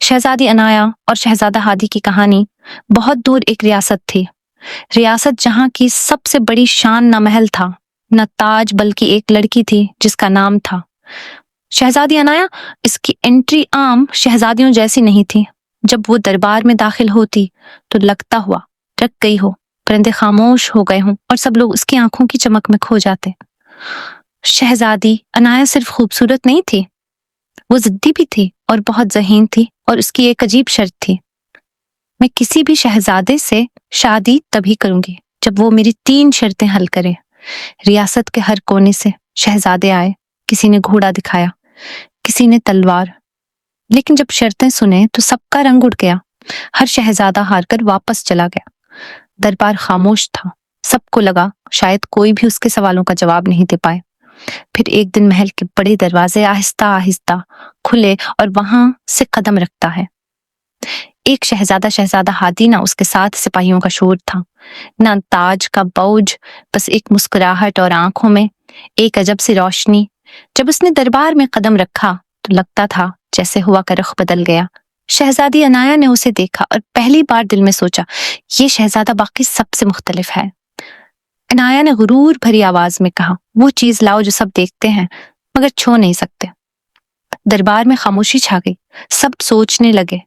شہزادی عنایا اور شہزادہ ہادی کی کہانی بہت دور ایک ریاست تھی، ریاست جہاں کی سب سے بڑی شان نہ محل تھا نہ تاج، بلکہ ایک لڑکی تھی جس کا نام تھا شہزادی عنایا۔ اس کی انٹری عام شہزادیوں جیسی نہیں تھی۔ جب وہ دربار میں داخل ہوتی تو لگتا ہوا رک گئی ہو، پرندے خاموش ہو گئے ہوں اور سب لوگ اس کی آنکھوں کی چمک میں کھو جاتے۔ شہزادی عنایا صرف خوبصورت نہیں تھی، وہ ضدی بھی تھی اور بہت ذہین تھی، اور اس کی ایک عجیب شرط تھی: میں کسی بھی شہزادے سے شادی تبھی کروں گی جب وہ میری 3 شرطیں حل کرے۔ ریاست کے ہر کونے سے شہزادے آئے، کسی نے گھوڑا دکھایا، کسی نے تلوار، لیکن جب شرطیں سنے تو سب کا رنگ اڑ گیا۔ ہر شہزادہ ہار کر واپس چلا گیا۔ دربار خاموش تھا، سب کو لگا شاید کوئی بھی اس کے سوالوں کا جواب نہیں دے پائے۔ پھر ایک دن محل کے بڑے دروازے آہستہ آہستہ کھلے اور وہاں سے قدم رکھتا ہے ایک شہزادہ ہادی۔ نہ اس کے ساتھ سپاہیوں کا شور تھا، نہ تاج کا بوجھ، بس ایک مسکراہٹ اور آنکھوں میں ایک عجب سی روشنی۔ جب اس نے دربار میں قدم رکھا تو لگتا تھا جیسے ہوا کا رخ بدل گیا۔ شہزادی عنایا نے اسے دیکھا اور پہلی بار دل میں سوچا، یہ شہزادہ باقی سب سے مختلف ہے۔ عنایا نے غرور بھری آواز میں کہا، وہ چیز لاؤ جو سب دیکھتے ہیں مگر چھو نہیں سکتے۔ دربار میں خاموشی چھا گئی، سب سوچنے لگے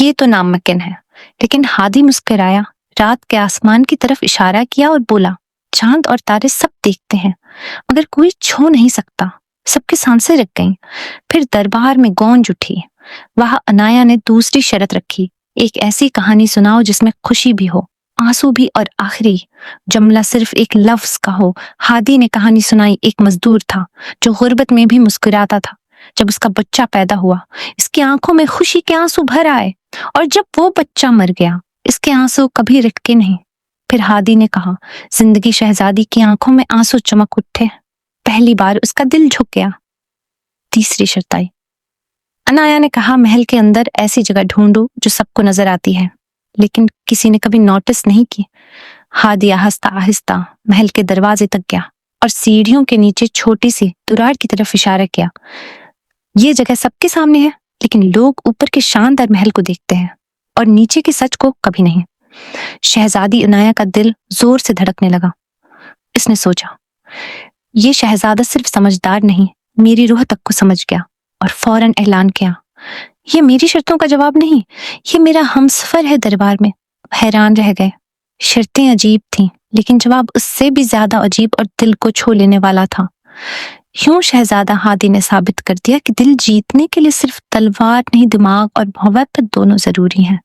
یہ تو ناممکن ہے، لیکن ہادی مسکرایا، رات کے آسمان کی طرف اشارہ کیا اور بولا، چاند اور تارے سب دیکھتے ہیں مگر کوئی چھو نہیں سکتا۔ سب کی سانسیں رک گئیں۔ پھر دربار میں گونج اٹھی۔ وہاں عنایا نے دوسری شرط رکھی، ایک ایسی کہانی سناؤ جس میں خوشی بھی ہو، آنسو بھی، اور آخری جملہ صرف ایک لفظ کا ہو۔ ہادی نے کہانی سنائی، ایک مزدور تھا جو غربت میں بھی مسکراتا تھا۔ جب اس کا بچہ پیدا ہوا اس کی آنکھوں میں خوشی کے آنسو بھر آئے، اور جب وہ بچہ مر گیا اس کے آنسو کبھی رکے نہیں۔ پھر ہادی نے کہا، زندگی شہزادی کی آنکھوں میں آنسو چمک اٹھے، پہلی بار اس کا دل جھک گیا۔ تیسری شرط آئی۔ عنایا نے کہا، محل کے اندر ایسی جگہ ڈھونڈو جو سب کو نظر آتی ہے، لیکن کسی نے کبھی نوٹس نہیں کی۔ ہادی آہستہ آہستہ محل کے دروازے تک گیا اور سیڑھیوں کے نیچے چھوٹی سی دراڑ کی طرف اشارہ کیا۔ یہ جگہ سب کے سامنے ہے، لیکن لوگ اوپر کے شاندار محل کو دیکھتے ہیں اور نیچے کے سچ کو کبھی نہیں۔ شہزادی عنایا کا دل زور سے دھڑکنے لگا۔ اس نے سوچا، یہ شہزادہ صرف سمجھدار نہیں، میری روح تک کو سمجھ گیا، اور فوراً اعلان کیا، یہ میری شرطوں کا جواب نہیں، یہ میرا ہمسفر ہے۔ دربار میں حیران رہ گئے۔ شرطیں عجیب تھیں، لیکن جواب اس سے بھی زیادہ عجیب اور دل کو چھو لینے والا تھا۔ یوں شہزادہ ہادی نے ثابت کر دیا کہ دل جیتنے کے لیے صرف تلوار نہیں، دماغ اور محبت دونوں ضروری ہیں۔